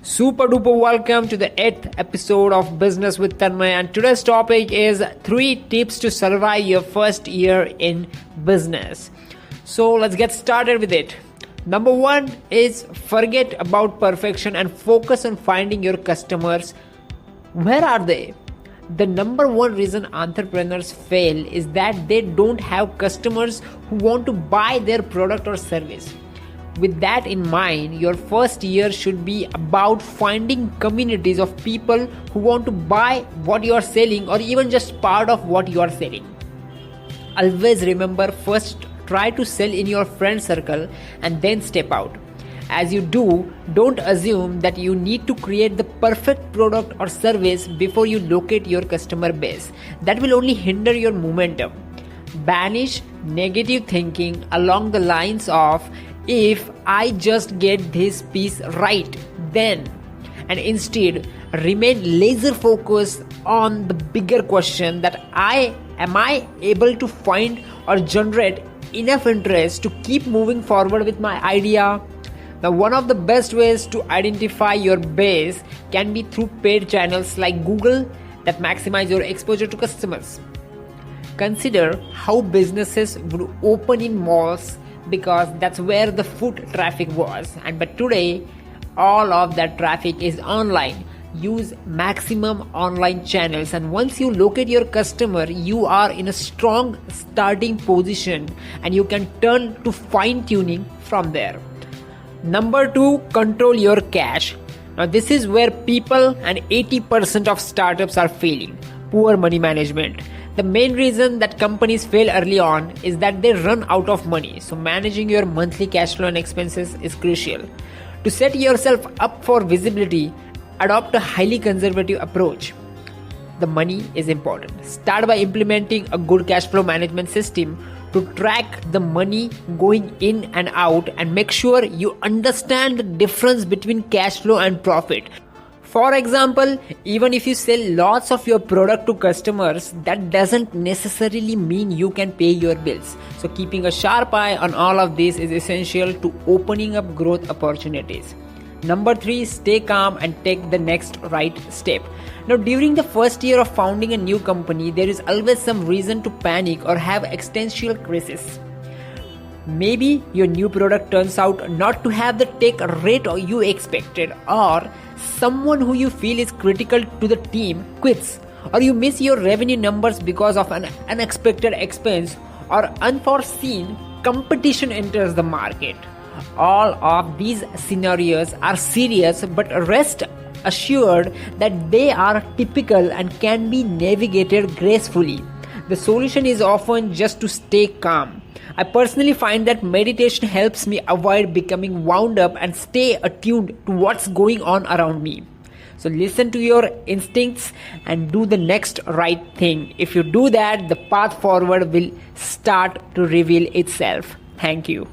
Super duper welcome to the 8th episode of Business with Tanmay, and today's topic is 3 tips to survive your first year in business. So let's get started with it. Number 1 is forget about perfection and focus on finding your customers. Where are they? The number 1 reason entrepreneurs fail is that they don't have customers who want to buy their product or service. With that in mind, your first year should be about finding communities of people who want to buy what you are selling or even just part of what you are selling. Always remember, first try to sell in your friend circle and then step out. As you do, don't assume that you need to create the perfect product or service before you locate your customer base. That will only hinder your momentum. Banish negative thinking along the lines of, if I just get this piece right, then, and instead remain laser focused on the bigger question that am I able to find or generate enough interest to keep moving forward with my idea? Now, one of the best ways to identify your base can be through paid channels like Google that maximize your exposure to customers. Consider how businesses would open in malls because that's where the foot traffic was, but today all of that traffic is online. Use maximum online channels, and once you locate your customer, you are in a strong starting position and you can turn to fine tuning from there. Number 2, control your cash. Now this is where people and 80% of startups are failing. Poor money management. The main reason that companies fail early on is that they run out of money. So managing your monthly cash flow and expenses is crucial. To set yourself up for visibility, adopt a highly conservative approach. The money is important. Start by implementing a good cash flow management system to track the money going in and out, and make sure you understand the difference between cash flow and profit. For example, even if you sell lots of your product to customers, that doesn't necessarily mean you can pay your bills. So keeping a sharp eye on all of this is essential to opening up growth opportunities. Number 3, stay calm and take the next right step. Now, during the first year of founding a new company, there is always some reason to panic or have existential crisis. Maybe your new product turns out not to have the take rate you expected, or someone who you feel is critical to the team quits, or you miss your revenue numbers because of an unexpected expense, or unforeseen competition enters the market. All of these scenarios are serious, but rest assured that they are typical and can be navigated gracefully. The solution is often just to stay calm. I personally find that meditation helps me avoid becoming wound up and stay attuned to what's going on around me. So listen to your instincts and do the next right thing. If you do that, the path forward will start to reveal itself. Thank you.